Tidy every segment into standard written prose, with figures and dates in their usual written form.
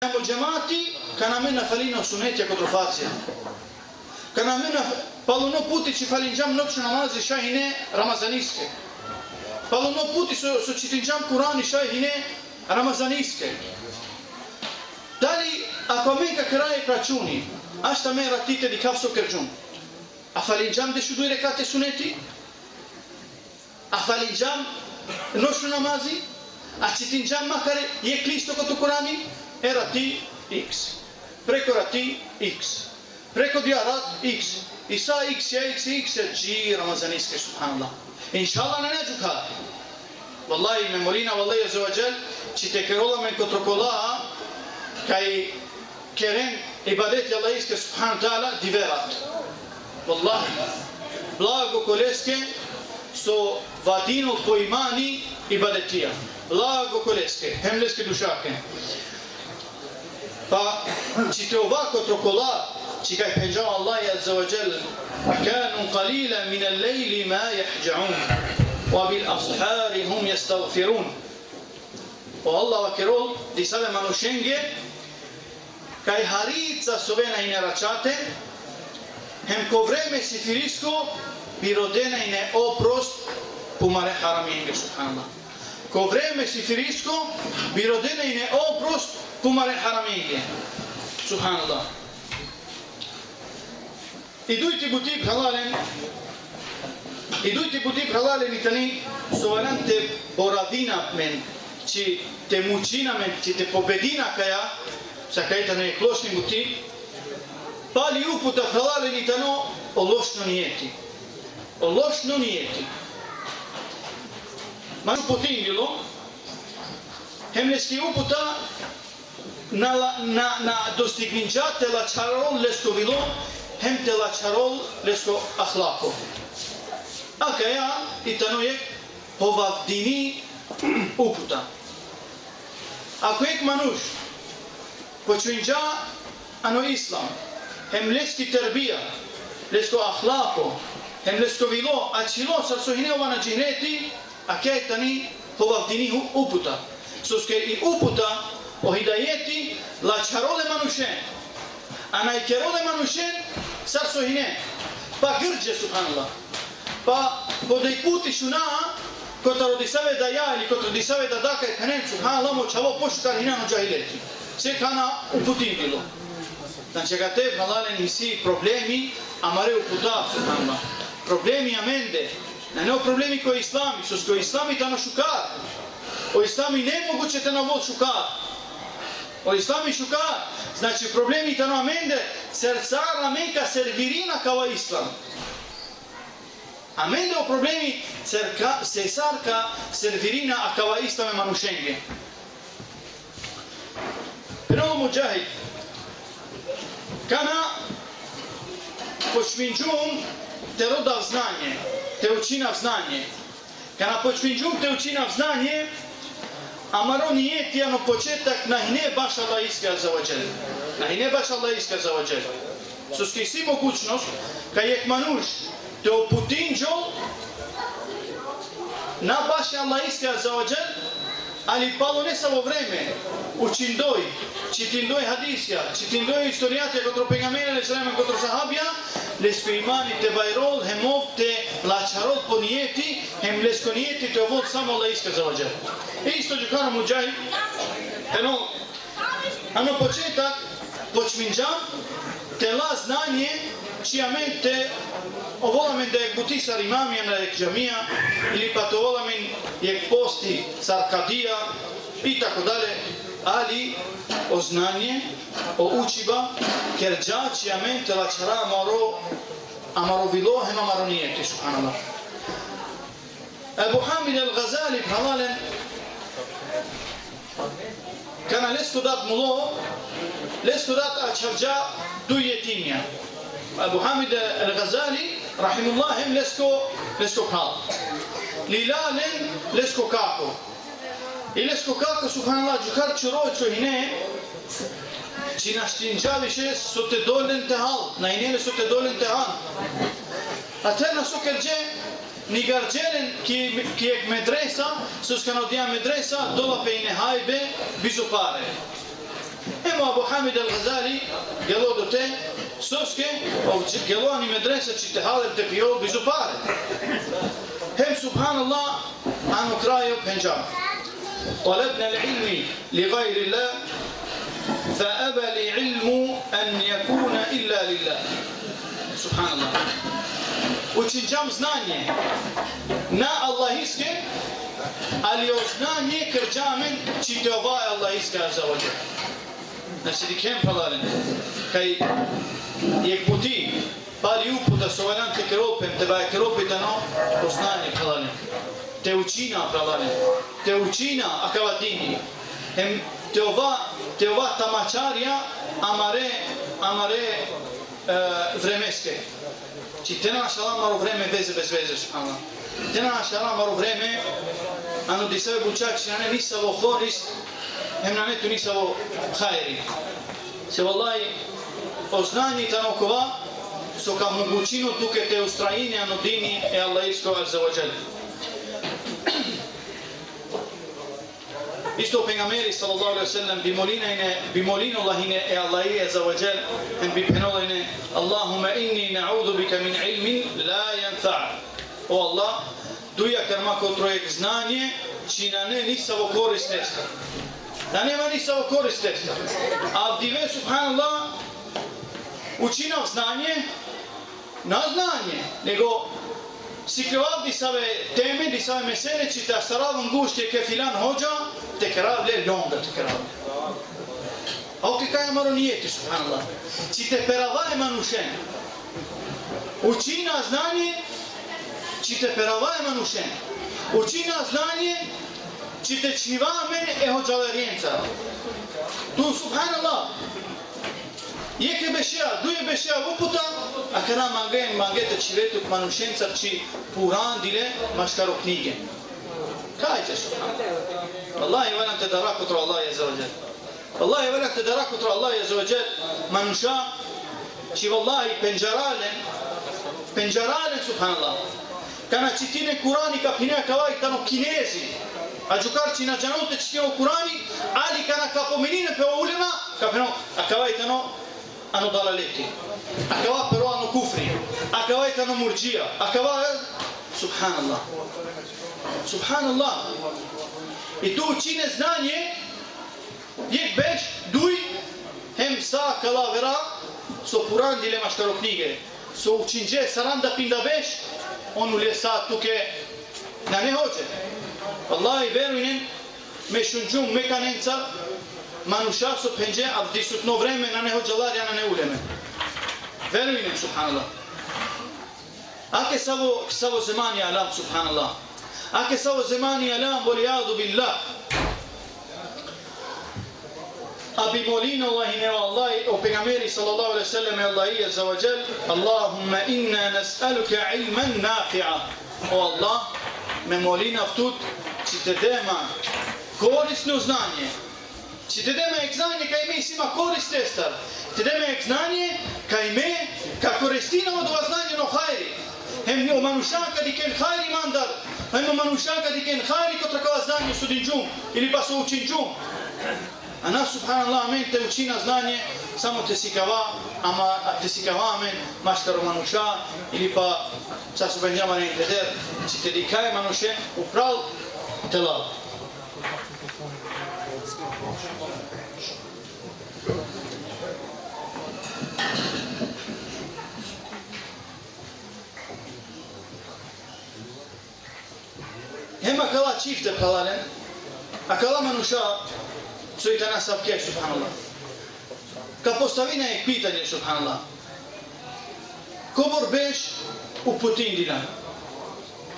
Namo Jamati, Kanamena Falina Sunetia Cotrofacia. Kanamena Paluno Puti ci falingiam noću namazi šahine ramazaniske. Paluno Puti su čitinjam Kurani šahine ramazaniske. Dali, ako menka kraje kračuni, a šta me ratite di kafso kerđun? A falingiam de šudu rekate suneti? A falingiam noću namazi? A čitinjam makar je klisto koto Kurani? Era ti X. Preko rati X. Preko diarat X. I sa X je X je G ramazaniske, subhanallah. Inshallah ne neđuka. Wallahi memorina, wallahi azawajal, či te kerola men kotrokola, kaj keren ibadeti Allahiske, subhanahu ta'ala, diverat. Wallahi. Blago koleske so vadino po imani ibadetija. Blago koleske, hemleske dušake. Pa, či te ovako trokola, či kaj penjao Allah azza wa jal, kanu qalila min al-lejli ma jahđa'un, wa bil ashari hum yastaghfirun. O Allah vakirol, di save manušenge, kaj harica sovena i neračate, hem ko vreme si firisko, bi rodena i ne oprost, pumare haramenge, subhanallah. Ko vreme si firisko, bi rodena i ne oprost, pumare haramenge, subhanallah. Idujte butik halalen i tani sovalan te boravina men, či te mučina men, či te pobedina kaja, sa kaj tane je klošni butik, pali uputa halalen i tano o lošno nijeti. O lošno nijeti. Manu potim bilo, hemleski uputa na dostigninčate lačarol lesko bilo, hem te lačarol lesko ahlako. A kaja i tano je povavdini uputa. Ako ek manuš počinja ano islam, hem leski terbija, lesko ahlako, hem lesko vilo, a čilo sar sohine ovana džineti, a kaj tani povavdini uputa. Soske i uputa o hidajeti lačarole manušen. A najkerole manušen sar sohine. Pa grđe, subhanallah. Pa podaj puti šuna, kota rodisave da ja ili kota rodisave da daka je kanen, subhanallah, moćavo pošukar hinano džahileti. Sve kana uputim bilo. Znači ga te halalen isi problemi, amare uputa, subhanallah. Problemi amende. Ne o problemi koji islami, sos koji islami ta na šukar. O islami nemoguće te na vod šukar. O islami šukar. Znači problemi ta na amende, sercar amenka servirina kao islam. Amende o problemi cesarka servirina a kao islame manušenge. Prvo muđahid. Kana počminđum te rodav znanje, te učinav znanje. Kana počminđum te učinav znanje, amaro nije ti ano početak nahine baš Allah iske azawajal. Nahine baš Allah iske azawajal. Soski si mogućnost, kaj ek manuš te oputinđol, na baš Allah iske azawajal, ali palo ne samo vreme, učindoj, čitindoj hadisja, čitindoj istorijatja kotro pengamene, lesalema kotro sahabja, lesko imani te bajrol, hemov te lačarol po nijeti, hem lesko nijeti te ovod samo Allah iska zavađa. Isto džukano muđaj, ano početak, počminđam, te la znanje, čija men te ovolamen da je butisar imamija na ek džamija, ili pa to ovolamen je posti sarkadija, i tako dalje, ali o znanje, o učiba, ker džači amen te lačara amaro vilohem amaro nijeti, subhanallah. Abu Hamid al-Ghazali halalen, kana lesko dat mulo, lesko dat ačarđa du jetimja. Abu Hamid al-Ghazali, rahimullahim, lesko hal. Lilalen, lesko kako. I lesko kako, subhanallah, džukar čurojčo hine, či naštinđaviše su te dolen te hal, na hinele su te dolen te hal. A te na su kerđe, ni garđelen ki ek medresa, su skanodija medresa, dola pe ine hajbe, bizu pare. Емо Абу Хамид al-Ghazali, gelo do te, soske, gelo ani medresa që të halem të pjo bizu pare. Hem subhanallah, anu krajo penjam. طلبنا العلم لغير الله فأبى العلم أن يكون إلا لله. سبحان الله. Učinjam znanje na Allahiske, ali o znanje kërgjamin që të ovaj Allahiske azza wa jalla. Nëse di kem prallaren, kaj je këputi, pari uputa sovalan të këropim, të baje këropit të no, o znanje prallaren. Te učina prallaren, te učina akavatini, hem te ova tamacharja amare vremeske. Që të na shala maru vreme veze bez veze, subhanallah. Të na shala maru vreme, anu disave bučak që nane nisavo korist, hem nane tu nisavo khajri. Se vallaj, o znanji të nokova, so ka mogućino tuke te ustrajine anu dini e Allahisko azza wa jalla. Isto pejgamberi sallallahu alaihi wasallam bimolin Allahine e Allahi azza wa jall en bipenoline Allahumma inni na'udhu bika min ilmin la yanfa'. O Allah, duja kërma kontrojek znanje që na ne nisavo korist nesta. Na nema nisavo korist nesta. A vdive subhanallah učinav znanje na znanje, nego si krevav disave teme, disave mesele që të astaravë ngushtë ke filan hoxha, të kërav le longa të kërav. A o ke ka e maron jeti, subhanallah. Që të peravaj manushen. Učina znanje që të peravaj manushen. Učina znanje që të qnivamen e hoxhaverjenca. Tu, subhanallah, jeke beshja, duje beshja uputa, a këra mangete që vetët manushencar që purandile mashkaroknige. Ka e që subhanallah. Wallahi valam të dara kutru Allah azza wa jall. Wallahi valam të dara kutru Allah azza wa jall. Manusha që wallahi penjaralen subhanallah. Kana qitine Kurani ka pine kavaj tano kinezi. A gjukar që na gjanot të qitino Kurani, ali kana ka pomenine pe ulema, ka pino, a kavaj tano anu dalaleti, akava però anu kufri, akava anu murgjia, akava subhanallah. Subhanallah. I tu qine znanje, jek besh, duj, hem sa kalavera, so puran dile mashkaroknige, so uqinje saranda pinda besh, onu le sa tuke na ne hoqe. Allah i veruinen me shungjum me kanenca, manusha so penje avdisut no vreme na ne hoxhallar janë në uleme. Veruinem subhanallah. Ake savo zemani alam subhanallah. Ake savo zemani alam voliyadu billah. Abi molin Allahin e Allah o pejgamberi sallallahu alaihi wasallam e Allahi azza wa jall, Allahumma inna nas'aluka ilman nafi'a. O Allah, me molin aftut që të dema koris në znanje. Që të deme e znanje ka ime si ma koris testar. Të deme e znanje ka ime ka koristina o dova znanje no hajri. Hem o manushaka di ken hajri mandar. Hem o manushaka di ken hajri kontra ka znanje su din gjum. Ili pa su učin gjum. A nas subhanallah amen të učina znanje samo të sikava, ama të sikava amen mashkaro manusha ili pa sa su benjama në inteder që të dikaj manushe u pral të lavë. Hema kalla qifte kallalen, a kalla manusha që i të nasab kek, subhanallah. Ka postavina e pitanje, subhanallah. Kobor besh u putin dilan.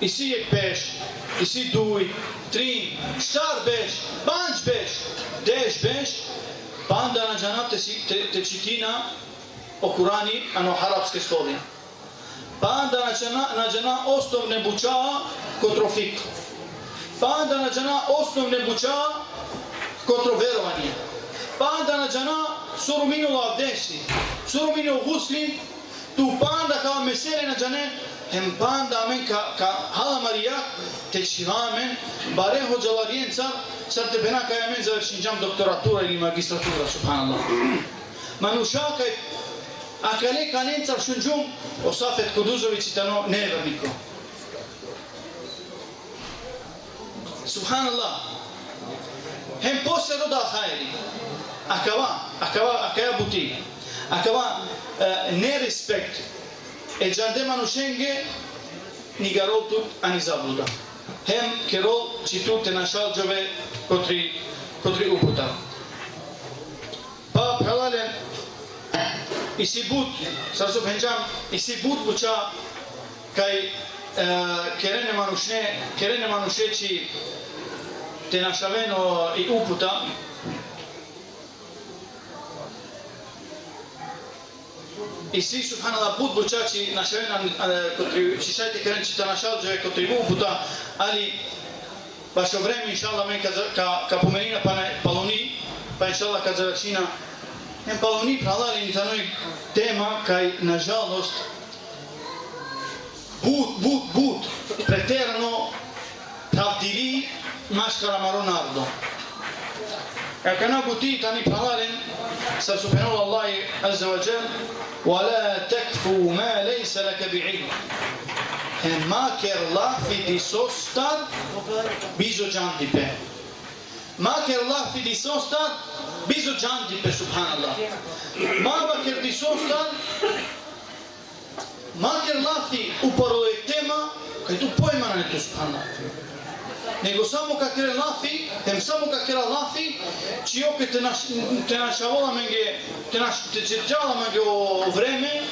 Isi e pesh, isi duj, trin, shtar besh, panç besh, desh besh, panda në gjanat të qitina o Kurani ano harapske stodin. Panda në gjanat ostov në buqa kotrofik. Panda në gjanat ostov në buqa kontroverovanje. Panda në gjana suruminu lavdesi, suruminu ghusli, tu panda ka mesele në gjane hem panda amen ka hala Maria tek shivamen bare hocalaryenca sad te bena kaj amen završinjam doktoratura ili magistratura, subhanallah. Manushaka akale kanenca shunjum o Safet Kuduzović tano nevernico. Subhanallah. Hem posle roda khairi. Akava buti. Akava nerespekt e gjande manushenge një garol tut ani zabluda. Hem kerol që tu të nashalgjove kotri uputa. Pa pralalen isi but, sa su penjam, isi but buqa kaj kerene manushe që të nashaveno i uputa, isi subhanallah but buqa që nashaveno që shajte keren që të nashalgjove kotri uputa, ali baš vreme inshallah men ka pomenina paloni, pa inshallah kad završina en paloni pralali ni tanoj tema kaj nažalost but preterano pravdiri maškara maronardo. Kana buti tani pralalen sa subhanallah Allahi azza wa jal wala takfu ma laysa laka bi'ilm. Maker lafi di sostar bizo jandipe. Maker lafi di sostar bizo jandipe, subhanallah. Maker di sostar maker lafi uporolo e tema kaj tu pojma ne tu, subhanallah. Nego samo ka kere lafi, samo ka kera lafi, që jo këtë të nashavola menge, të qërgjala menge o vreme,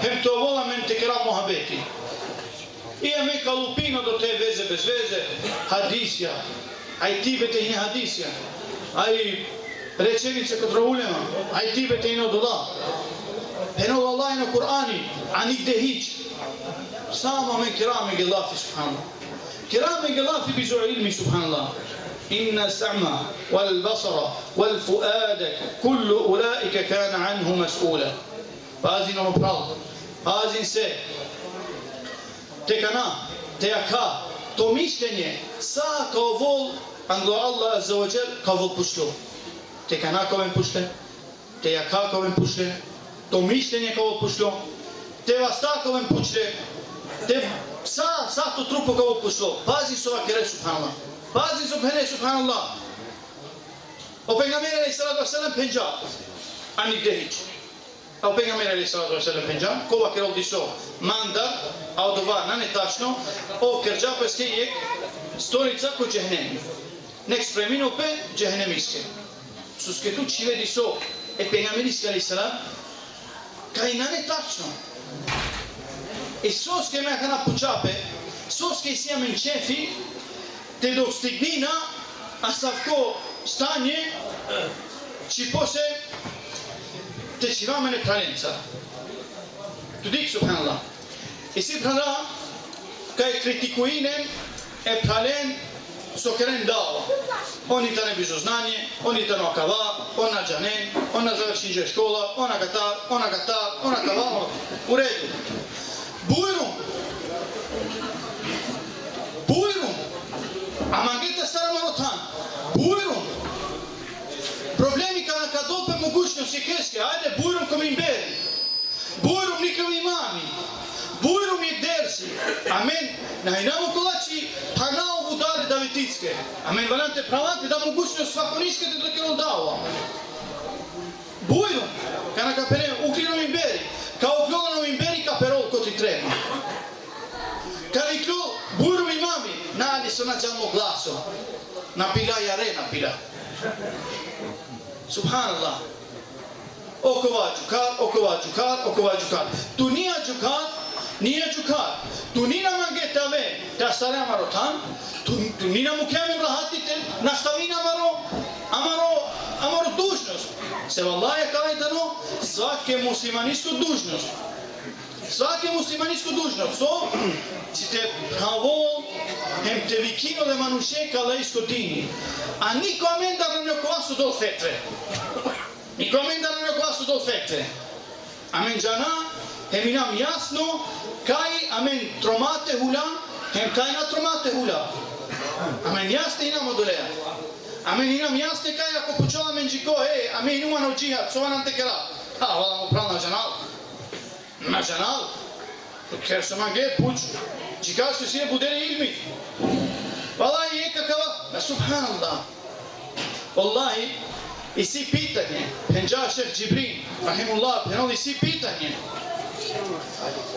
hem të ovola men të kera muhabeti. Ija me ka lupino do te veze bez veze, hadisja, aj tibete i një hadisja, aj rečenice këtë ulema, aj tibete i në doda, peno Allah në Kur'ani, anik de hiq, sama me kirame gëllafi, subhanallah. Kirame gëllafi bizo ilmi, subhanallah. Inna sama, wal basara, wal fuadek, kullu ulaike kana anhu mas'ula. Pazin o më prallë, pazin se, te kana, te jaka, to mišljenje, sa ka vol, anglo Allah azza wa jal, ka vol pushlo. Te kana ka ven pushle, te jaka ka ven pushle, to mišljenje ka vol pushlo, te vasta ka ven pushle, te sa to trupo ka vol pushlo. Pazi sova kere, subhanallah. Pazi subhane, subhanallah. O pejgamberi alayhi salatu wasalam penjab, anik dehiq. O pejgamberi alayhi salatu wasalam penjab, kova kero diso mandar, a dova nane tačno, o kërgja pëske jek storica ko gjehnem. Nek spremino pe gjehemiske. Susketu qive diso e pejgamberi alayhi salam, ka i nane tačno. E soske me kana puqape, soske si jam në qefi, te do stignina, asavko stanje, që pose te qivame në pralenca. Tu dik, subhanallah. E si prala, ka e kritikuinen e pralen so keren dava. Oni të ne bizoznanje, oni të në akava, ona gjanen, ona završin gjë shkolla, ona gatar, ona kava, u redu. Bujrum, a mangete stara marotan, bujrum. Problemi ka do për më gushnë si keske, ajde bujrum këm imberi, bujrum nikëm imami, bujrum i dersi, amen, na inamo kolači hanao vudari daviticke, amen, valante pravante da më gushnë svakoniske të të kërën dava. Bujrum, ka na kapere, uklinom imberi, ka uklonom imberi ka perol koti trema. Ka riklu bujrum imami, na ali së na gjamo glaso, na pila jare, na pila. Subhanallah. O kova gjukar. Tu nija gjukar. Tu nina mangeta me, te asare amarotan, tu nina mu kemi rahatit, nastavina amaro dužnost. Se vallahi ka vajtano, svake muslimanisku dužnost. Svake muslimanisku dužnost. So, që te pravon, hem te vikino dhe manushe ka lejsko dini. A niko amenda në kwasu do fetre. Niko amenda në kwasu do fetre. Amen gjana, Heminam jasno, kaj amen tromate hula, hem kaj na tromate hula. Amen jasne inam odolea. Amen inam jasne kaj ako počala men gjiko, amen uma no džihad, sova nam te kera. Vala mu prav na žanal. Na žanal. Ker se mange puć, gjika se sije budere ilmi. Vala je kakava, subhanallah. Wallahi, i si pitanje, henđa šeh Džibrin, rahimullah, penoli si pitanje.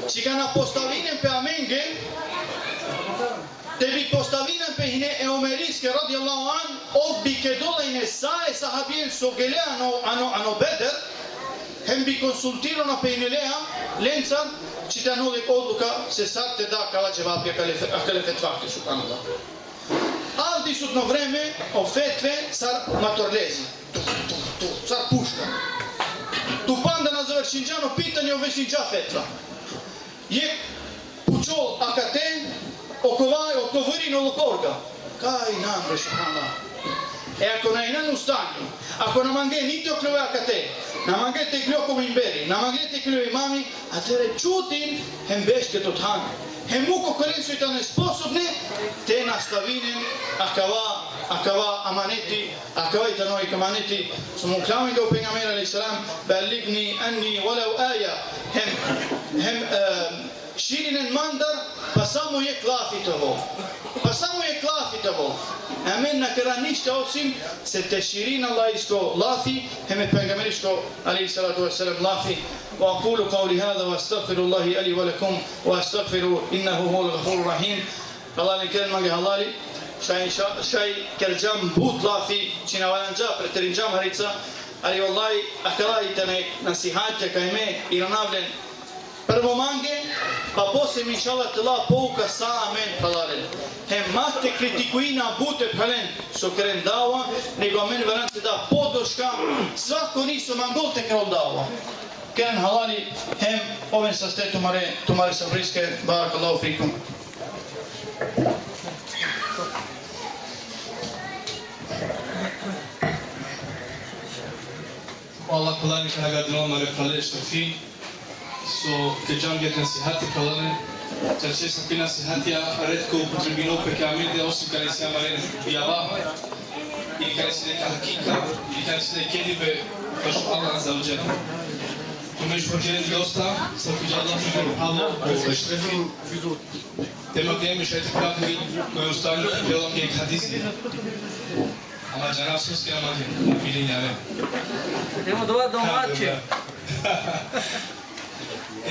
Që ka na postavinen pe amenge, te bi postavinen pe hine e omeriske radiallahu an, od bi ke dolejne sae sahabien sogele ano beder, hem bi konsultiro na pe hinelea, lenca, që ta nulli odluka se sad te da kala gjevapja akale fetvake, subhanallah. Aldi su no vreme o fetve sar matorlezi, sar puška. Tu panda na završinđano pitanje o vešinđa fetva. Je pučol akate, okovrin olokorga. Kaj nam rešahana. Ako na inan u stanju, ako na mange niti okljuve akate, na mange te kljoko imberi, na mange te kljove imami, a tere čutin hem beške tot hane. Hem muko koren su i ta nesposobne, te nastavinen akava amaneti, akava i tanoj kamaneti, su mu klamen ga u pengamer a.s. Balligni anni walau aja, hem širinen mandar, pa samo je klafitovo. Pa samo je klafitovo. Amen na kera ništa osim se te širin Allahijsko lafi, hem je pengameriško a.s. lafi. وأقول قولي هذا وأستغفر الله لي ولكم وأستغفر إنه هو الغفور الرحيم. الله نكرم مانجا halali. Šaj kerđam but lafi, čina valanđa preterinđam harica, ali wallahi akalajte nasihatja kaj me i ranavljen prvo mange, pa poslije mi inšalat Allah pouka sa men halalen. Hem mate kritikuina bute halen so keren dava, nego amen varante da podrška svako nisu mangol te krol dava. Keren halali hem oven sa ste tumare sa briske, barakallahu fikum. Allah kulani kana gadilon mare praleš fi so keđam get nasihati kalane čarše sam pi nasihatija redko upotrebino peke amide osim kada se amare bijava ili kada se neka hakika ili kada se neke dibe baš Allah za uđer. Tu među pođeren dosta sam kuđa Allah fiđer halo u Ešrefi tema gdje mi šajte kakvi koji ustavljaju belom gdje hadisi. Ama Cenab-ı Sus ki ama bilin yani. Temo dua domaće.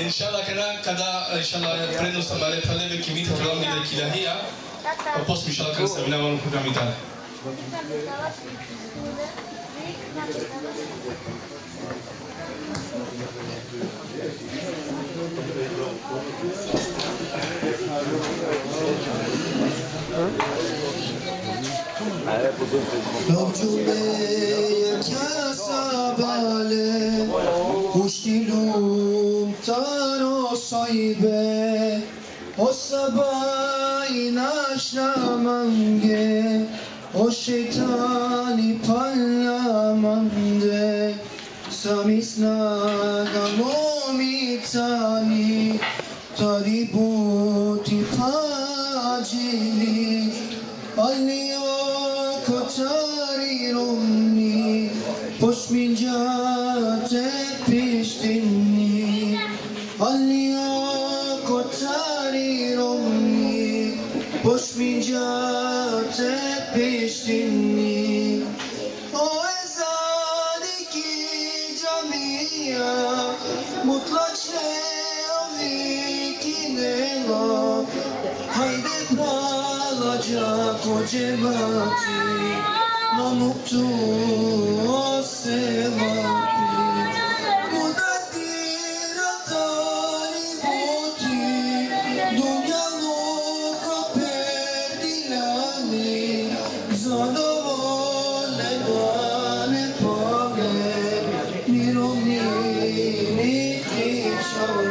İnşallah kada inşallah prednost amare pralebe ki mita programi da kilahija, pa poslije inšallah kada se vinavamo programi tale. Lovcumeye kasabale Kuştilum taro soybe O sabahin aşlamange O şeytani parlamande Samisna gamomitani Taributi pacili Alio kotarirumni Posminjate pistinni Alio kotarirumni Posminjate pistinni O ezaniki camia Mutlaçle ovikine Haydi pralacak o cemati Namuktu o sevapi Mudadir atari buti Dunyaluka perdilani Zadovole bane page Mirovni nikričave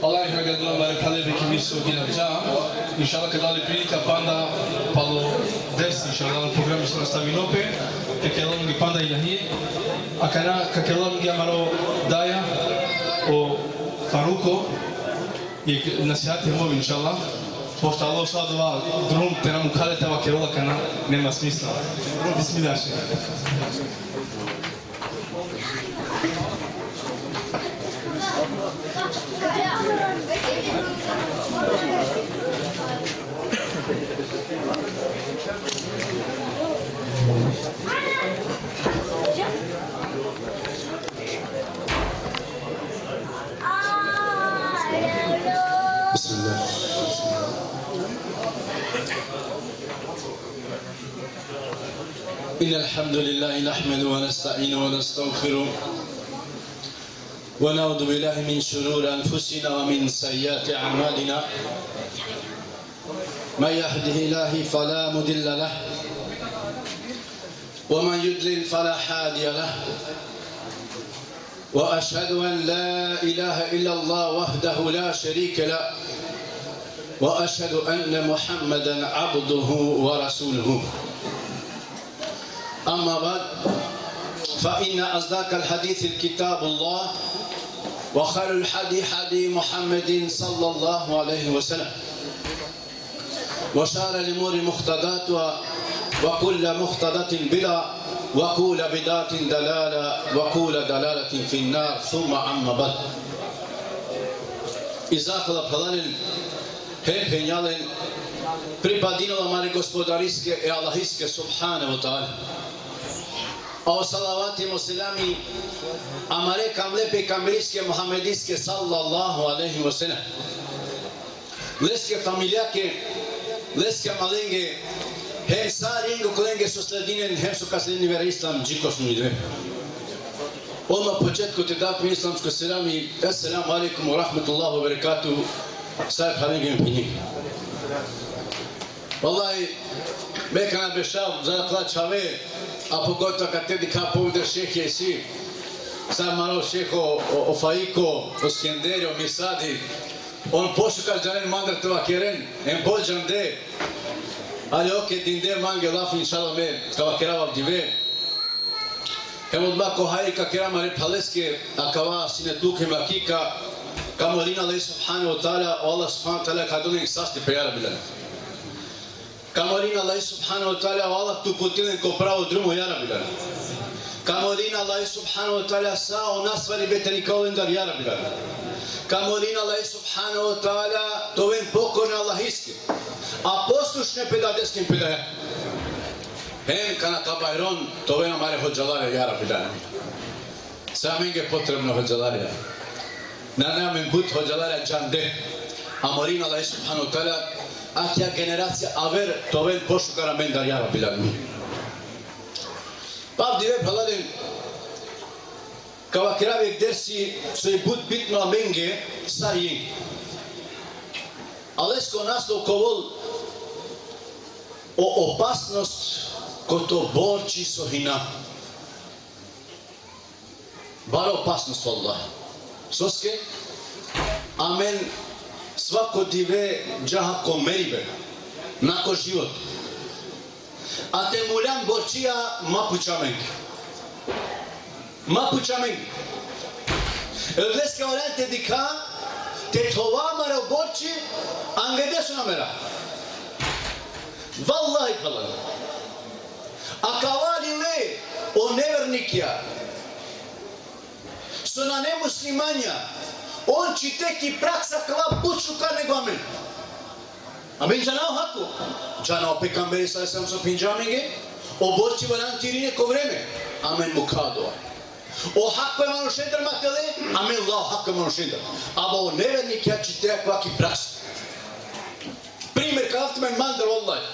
Allah yang agak dalam barang kali begini sogina jam, insyaallah kedali pilika panda palo ders insyaallah program isra stavinope, kekelam di panda ilahi, akana kekelam di amaro daya o Faruko, i nasihat imamo insyaallah. Pošto Allah sadova drum te nam ukadete ova kerola kana nema smisla. Bismillah. إن الحمد لله نحمده ونستعينه ونستغفره ونعوذ بالله من شرور أنفسنا ومن سيئات أعمالنا من يهده الله فلا مضل له ومن يضلل فلا هادي له وأشهد أن لا إله إلا الله وحده لا شريك له وأشهد أن محمدا عبده ورسوله أما بعد فإن أصدق الحديث الكتاب الله وخير الحديث حديث محمد صلى الله عليه وسلم وشر الأمور محدثاتها وكل محدثة بدعة وكل بدعة ضلالة وكل ضلالة في النار ثم أما بعد Izahvala palanin herpenjalen pripadinala mare gospodariske e Allahiske subhane wa ta'ala. A o salavati muslimani amare kamlepe kameriske muhammediske sallallahu alaihi wa sallam. Leske familjake, leske malenge, hem saringo kolenge su sledinen, hem su kasledini vera islam, džikosnu i dve. Odmah početku te dati islamsko selam i assalamu alaikum wa rahmatullahi wa barakatuhu. Sajab halingim pinjim. Wallahi, bekana bešav za klačave, a pogotovo kad te dika poveder šehje i svi. Sad malo šeho o Faiko, o Skenderi, o Misadi. On pošukal džaren mandratova keren, en bolđan de. Ali oke dinde mange lafi inšallah me, kava keravav dive. Hemod bako harika kerama rep haleske, a kava sinetuke makika, kamorina Allah subhanahu wa ta'ala, o Allah subhanahu wa ta'ala kadonik sasti prijara bilan. Kamorina Allah subhanahu wa ta'ala, o Allah tu putilen ko pravo drumo jara bilan. Kamorina Allah subhanahu wa ta'ala, sa o nasvali beteni kalendar jara bilan. Kamorina Allah subhanahu wa ta'ala, to ven pokorne Allahiske, a poslušne pedadeskim pedaja. Hem kana kabajron, to ven amare hođalarja jara bilan. Samenge potrebno hođalarja. Na namen but hođalarja džande. Amorina Allah subhanahu wa ta'ala, akja generacija aver, to ven pošukara mendar jara bilan. Pavdi ve paladin, kava kiravek dersi, soj bud bitno amenge, sarji. Alesko naslov kovol o opasnost ko to borči sohina. Bar opasnost Allah. Soske, amen, svako dive džaha ko meribe, nako život. A te mulan borčija mapuća mengi. Mapuća mengi. Evleske orante dika, te tovamare u borči, angede su namera. Wallahi palan. A kavali le o nevernikija, su na nemuslimanja, on će teki praksa kava pučuka nego amen. Amen džanao haku. Džanao pekamberi sa sam so pinđamenge, o borči varanti iri neko vreme. Amen mukado. O haku je mano šendar makale, amen lao haku je mano šendar. Aba o nevernik ja će treba kvaki praksa. Primer kaltmen mandar vallahi.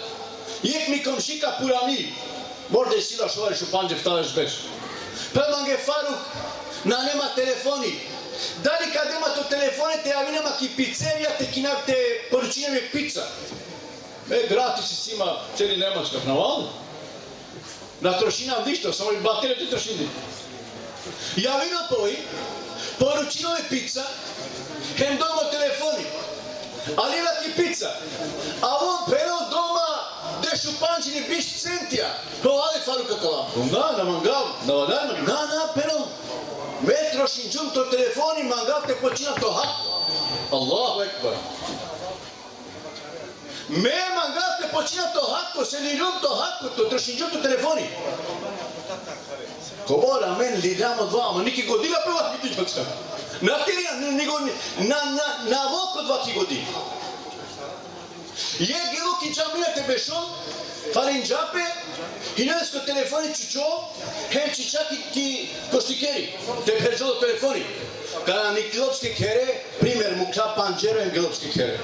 Jek mi komšika purami. Možda je sila šovariš u panđev taleš beš. Pelmange Faruk, na nema telefoni. Dali kad ima to telefone, te javi nema ki pizzerija, te ki te poručinjeve pizza. Gratis si ima celi Nemačkak, na valu. Na trošinam ništa, samo i baterije te trošini. Javi na poji, poručinove pizza, hem doma telefoni. Ali ima ki pizza. A on preno doma, de šupančini biš centija. Provali Faruka kalam. Na mangav, na vadajman, na preno. Metrošin džum to telefoni, mangav te počina to hak. Allahu ekbar. Me mangav te počina to hako, se li džum to hako, to trošin džum to telefoni. Kobora men li damo dvama, niki godina peva biti džaksa. Na tirina, na voko 2-3 godina. Je geluki džamija te bešon, farin džape, hiljadsko telefoni čučo, hem čičaki ti koštikeri, te peržalo telefoni. Kada ni gelopske kere, primjer mu klapan džero hem gelopske kere.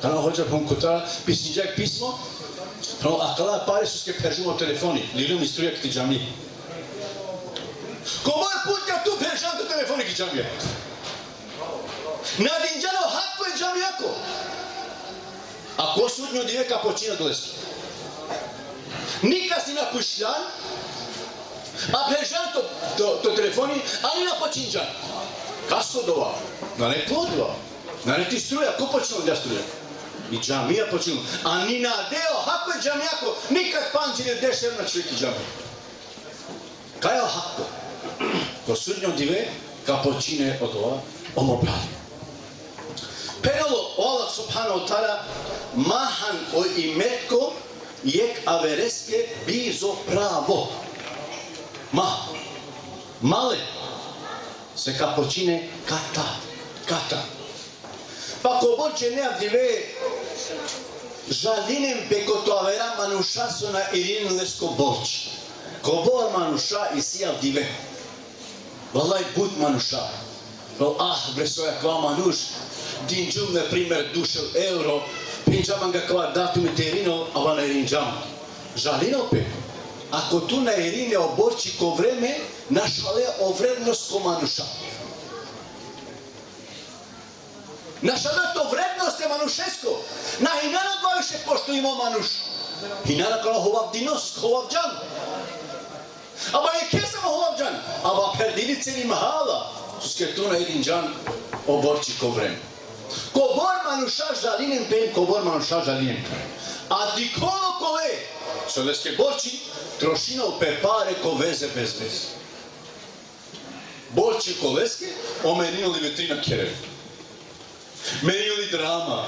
Kada hođa pomkutara, pisinđak pismo, Но акала пари со ке пержимо телефони, лилум иструја ки џами. Кога путја ту пержанто телефони ки џами. На динџано хакко е џамијако. Ако судњо дивека почина долески. Ника си на пушљан, а пержанто то телефони, ани на починџан. Каско дова? На не плодува. На не ти струја, ко почнал да струја? И џамија починал. А ни на део, хако е џамијако, никак панџире дешер на човеки џамија. Кај е хако? Ко судњо диве, ка почине од ова, омо прави. Пенало Аллах субхану тара махан о иметко јек авереске бизо право. Мале се ка почине ката. Па кобор че не авдиве жалинем пекото авера мануша со на Ирин Леско Борч. Кобор мануша и си авдиве. Валай буд мануша. Бресоја ква мануш, динџум, например, душел евро, пинџаманга ква датуми терино, ава на Иринџам. Жалино пе. Ако ту на Ирине оборчи ко време, нашале овредност ко мануша. Нашалето вредност е манушеско. На хинано двојше пошто има мануш. Хинана кала ховав динос, ховав џан. Ама е ке само ховав џан. Ама пердили цели махала. Суске ту на Иринџан оборчи ко време. Кобор мануша жалинен пен, кобор мануша жалинен пен. А диколо коле, со леске борчи, трошинал пе паре ко везе без везе. Борчи колеске, омеринали ветрина керев. Меринали драма.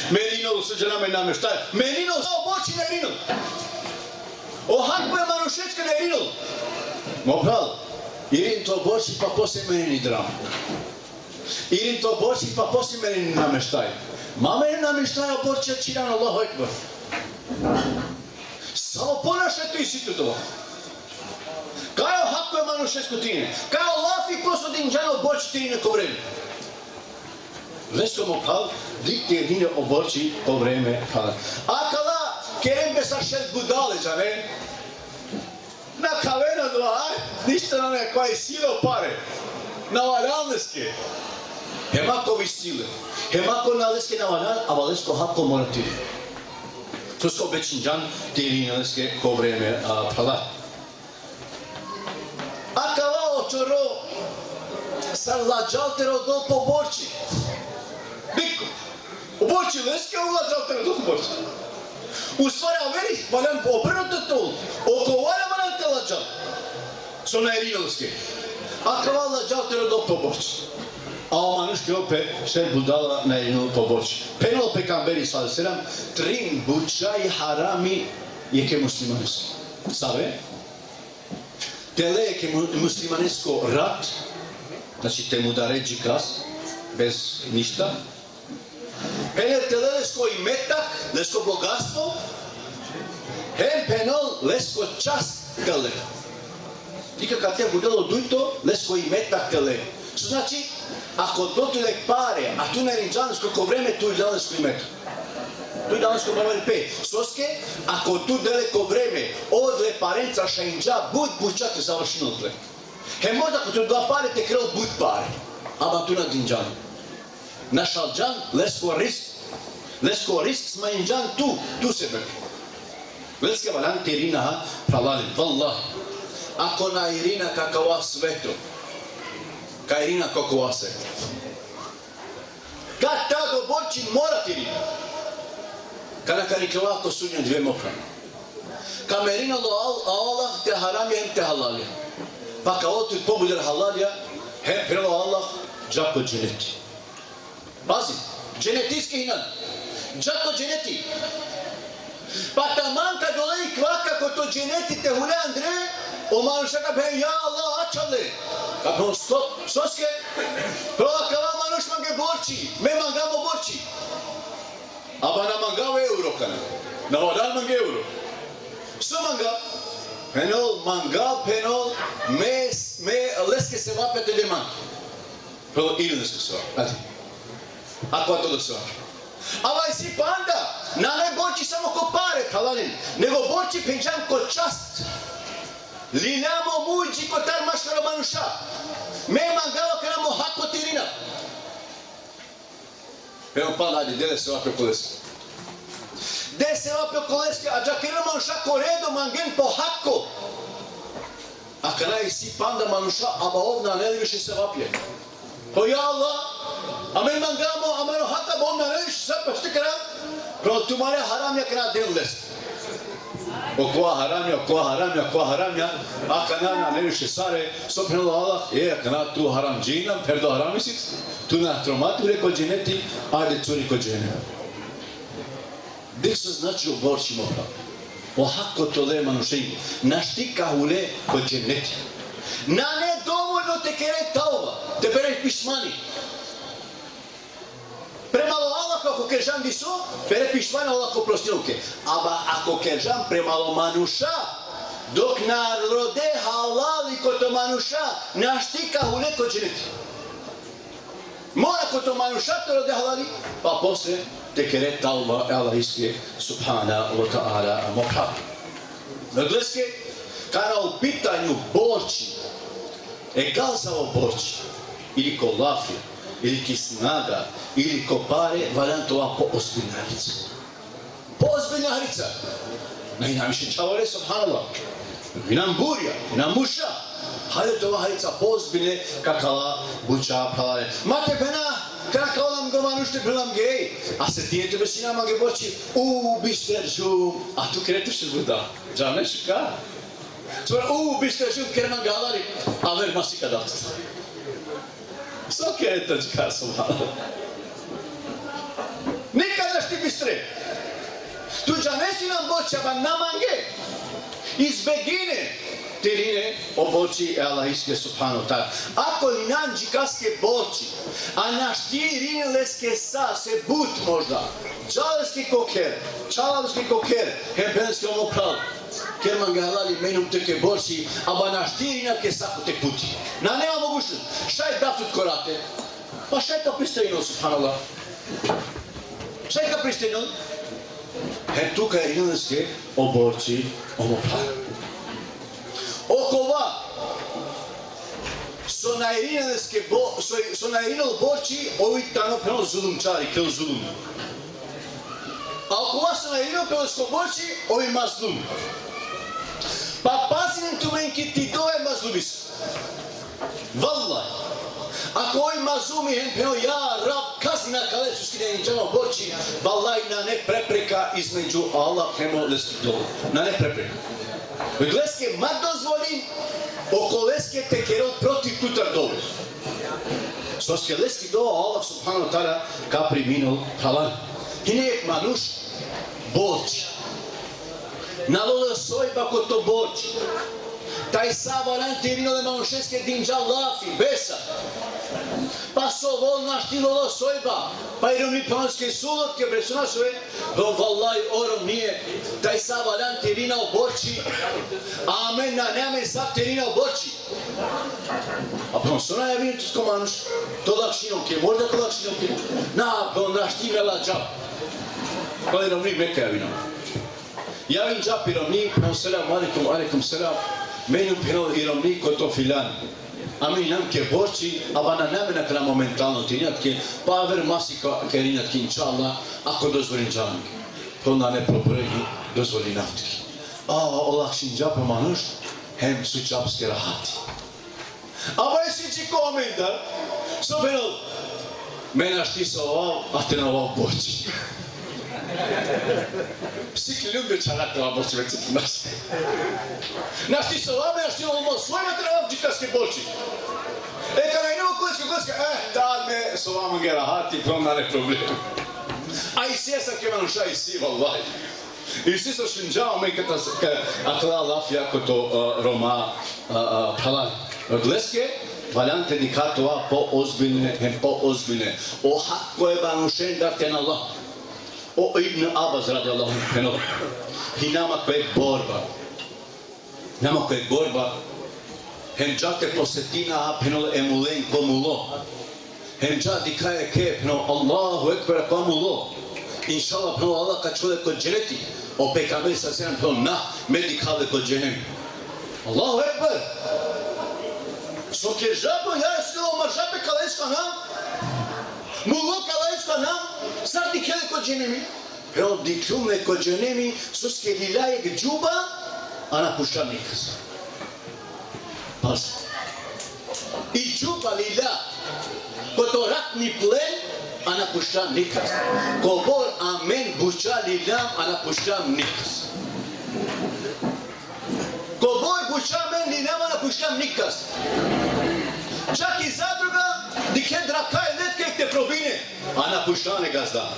Меринал саđанаме намештај. Меринал за борчи на Иринал. Охакво е манушечка на Иринал. Мопрал. Ирин то борчи па после мерини драма. Ирин то борчи па после мерини намештај. Маме намештај борчи чиран Аллаху екбар. Само понашето и сито това. Кај охакво е манушечко тине. Кај лафи просто динџано борчи тине ко време. Леско му кал, дикте едине оборчи по време кала. А кала, керем бе сашет будале, жане? На кавена два, ништа на некој сило паре. На валјалнеске. Хемако ви силе. Хемако на леске на валјал, а валеско хако мора тири. Туско бечинџан тири на леске по време кала. А кала очоро, сарладжалтеро дол по борчи. Бико. Оборчи леске, уладжалтеро дол по борчи. Усваря вери, валям обрнато тол. Оковаля валям те ладжал. Со на Ирина леске. А кава ладжалтеро дол по борчи. А оманушки опе ще будала на Ирина по борчи. Пенал пекамбери салсерам, трин бучај харами еке муслиманеско. Саве? Теле еке муслиманеско рад, значи те му дареджи кас, без ништа. Пенел теле леско иметак, леско богатство. Хем пенал леско част теле. Дика кад те будело дујто, леско иметак теле. Што значи, ако дотуде паре, а ту на Иринџан сколько време, ту и леско иметак. Тој данеско мовел пе. Соске, ако ту далеко време, одле паренца шаинџа, буд бучате завршено одле. Хем може ако ту два паре, те крел буд паре. Ама ту на динџан. На шалџан, леско риск с маинџан ту се бе. Велска валан те Ирина халален, валлахи. Ако на Ирина какава свето, ка Ирина какова свето. Kad ta doborči mora ti Irina. Kada karikava ko sunja dve mokrana. Kamerina lo Allah te haram hem te halalja. Pa kao tu pobudar halalja, hem prelo Allah džako dženeti. Pazi, dženetijski hinan. Džako dženeti. Pa taman kad dolej kvaka ko to dženeti te hule Andre, o manušaka be ja Allah açale. Kapron stop, soske, prova kava manuš mange borči, me mangamo borči. Aba na mangao euro kana, na vadal mange euro. Što manga? Penol, me leske se vapete de man. Prvo ili leske se vapete. Ako to da se vapete. Aba si panda, na ne borči samo ko pare. саре каланин, него борчи пенджан ко част. Лилямо мујджи котар машкаро мануша. Ме мангало керамо хако тирина. Evo pa dalje, gdje se ovakve koleske? Gdje se ovakve koleske, a džakira manša ko redu mangen po hakko. A kada je si panda manša, a ba ovna ne više se vapje. Po ja Allah, a me mangamo, a mano haka ba ovna ne više se vapje, što kera? Pro tumare haram ya kera del les. Okoa haramja, a kana ne više sare, sopnelo Allah, kana tu haram džinam, perdo haram misic, tu na tromatu reko dženeti, ajde curi ko džene. Gdje se znači oborčimo pa? O hako tole manušenji, naštika ule ko dženeti. Na ne dovoljno te kere tauba, te bere pišmani. Premalo Allah ako keržan diso, bere pišmani Allah ko prostilke. Aba ako keržan premalo manuša, dok narode halali koto manuša, naštika ule ko dženeti. Mora koto manuša to rode halali, pa posle te kere tauba Allah iske subhana wa ta'ala mopravi. Nagleske, kada u pitanju borči, gazao borči, ili ko lafija, ili ki snaga, ili ko pare, valjant ova po ozbiljna hrica. Po ozbiljna hrica. Najviše čavore, subhanallah. I nam burja, i nam muša. Hajde ova hrica po ozbiljne, kakala, buča, palare. Mate pena, kada nam go manušte prilam gej. A se tijete bez nama ge boči, bisteržu. A tu kretuše buda. Džavne šuka. Svara, bisteržu, kerman galari. A ver masika dati. Soke je točka, subhanallah. Nikada šti bistre. Tu džanesi nam boči, a namange. Izbegine. Terine oboči Allah iske subhanahu ta'ala. Ako li nam džikaske boči, a naš tirine leske sa se but možda, čalavski koker, hempenski ono prav, kerman ga halali menum teke boči, a ba naš tirina ke saku te puti. Na nema mogućnost. Šta je da tut korate? Pa šta je ka pristajno subhanallah? Šta je ka pristajno? Tuka je rinaleske oboči ono prav. Okova so najrinal borči ovi tano preno zulumčari, kel zulum. A okova so najrinal prenosko borči ovi mazlum. Pa pazinem tu menki ti dove mazlumis. Vallaj. Ako ovi mazlumi hen preno ja rab kazni na kalecu skideni džano borči, vallaj na ne prepreka između Allah premo leski dole. Na ne prepreka. Gleske mat dozvolim, oko leske te kerol protiv tutar dole. Soske leski dole, Allah subhanahu ta'ala ka priminul halan. Hinejek manuš borči. Nalole sojba ko to borči. Taj savaran tirinole manušeske dinđa lafi, besa. Pa so volna štilolo sojba. Pa idem mi panske sulotke, bresuna svoje. Vallaj orom nije. Taj savaran tirina oborči. Amen na neme sa tirina oborči. A pronsona je vinutusko manuš. To lakšinovke, možda to lakšinovke. Na, onda štimela džab. Pa idem mi meka je vinom. Javim džab idem mi, selam alaikum selam. Menju penal idem mi koto filan. A mi nam ke borči, a ba na namena kada momentalno tirinatke, pa ver masi ke rinatke inčallah, ako dozvolim džanke. To onda ne probregi, dozvoli naftki. A olakšin džapa manuš, hem su džapske rahati. A ba jesi či komentar, so penal, menaš ti se ovav, a te na ovav borči. Psiki ljubio čarate ovav borči, već se ti nas. Naš ti se ovav, menaš ti ovav, svojima treba džikaske borči. Kada idemo koleske, tad me s ovama ge rahati, pa onda ne problem. A i sjesa ke manuša i si, vallaj. I si so šlinđao me kada akla lafija ko to Roma palaj. Gleske, valjante dikatova po ozbiljne. O hako je manušen da te na Allah. O Ibn Abbas radi Allahu penova. I nama koje borba, hem džate posetina penol emulen komulo. Hem džati kaje ke penol Allahu ekbera komulo. Inšallah penol Allah kad čovjek od dželeti, O pejgamberi sa selam thonë na me dikallë ko xhenem. Allahu Ekber. So ke žapo ja silo ma žape kalaiska na. Mullo kalaiska na. Sa dikallë ko xhenemi. Però diklume ko xhenemi sus ke lilaje gjuba ana pushtamikës. Pas. I gjuba lila kotorak ni plen ana pushtam nikas. Kobor amen bucha lilam ana pushtam nikas. Kobor bucha amen lilam ana pushtam nikas. Čak i zadruga dikhe drakaj letke te probine ana pushtane gazda.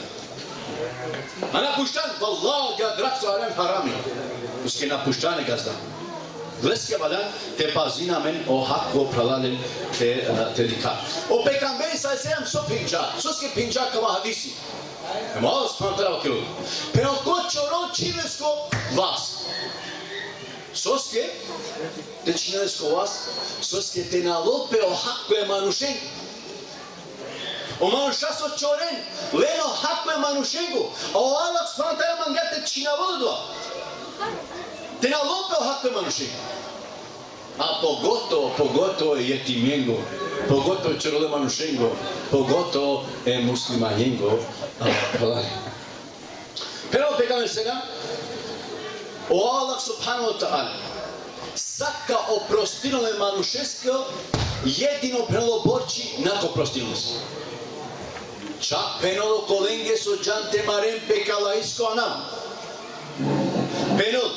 Ana pushtan vallahi ja drak sarem harami. Uske na pushtane gazda. Vleske balan te pazina men o hak o pralalen te dikar. O pejgamberi sa selam so pinja, soske pinja kama hadisi. Ema spantara vakilo. Pero ko çoron çilesko vas. Soske te çilesko vas, soske te nalope o hak e manushen. O manusha so çoren, leno hak e manushengo. O Allah spantara mangate çinavolo. Te nalope o hak e manushengo. A pogotovo jetimengo, pogotovo čerole manushengo, pogotovo muslimanjengo. Pero pegame сега, o Allah subhanahu wa ta'ala, saka oprostinole manušesko, jedino preloborči nako prostinus. Čak penolo kolenge so džante marem pekalaisko anam. Penol,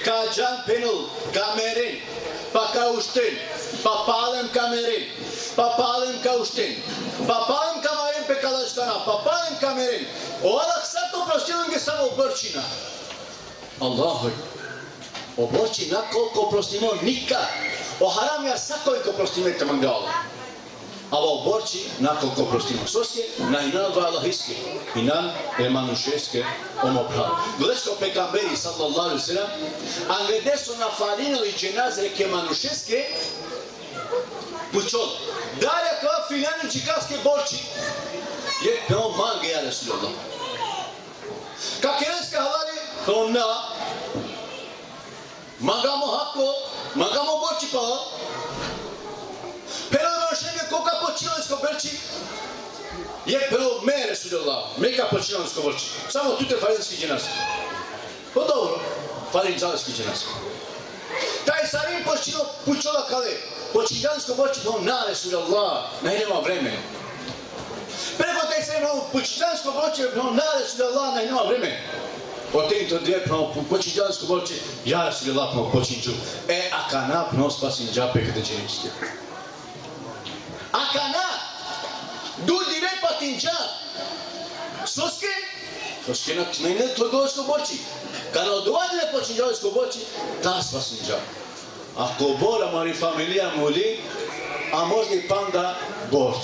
ka džan penol, kameren, pa kaušten, pa palem kameren, pa palem kaušten, pa palem kamaren pe kalaiskana, pa palem kameren. O Allah sato prostinenge samo obrčina. Allahu. Obrčina koliko prostimo nikad. O haram ja sakoliko prostimete mangala. Ali oborči nakoliko prostimo. Soske na inan dva Allahiske, inan manušeske omopravo. Glesko pejgamberi sallallahu alaihi wasallam, angede su nafalinili dženaze ke manušeske pučol. Dalje kao filani čikaske borči je peo mange ja Resulullah. Kakereska halali kao na magamo hako, magamo borči pa pero manušenge koga počilansko borči je peo me Resulullah, meka počilansko borči. Samo tute farinski dženaze. Po dobro, farinski dženaze. Taj sarim pučola kale, počilansko borči no na Resulullah, nema vremena. Preko taj sarim počilansko borči no na Resulullah, nema vremena. Otem to dve počilansko borči, ja Resulullah počinču. Akana spasin džape kada dženečite. Akana, dudi ve patinca. Soske na tmene to došlo borči. Kada odvadile počilansko borči, ta spasin džape. Ako bora mari familija muli, a možda i panda borč.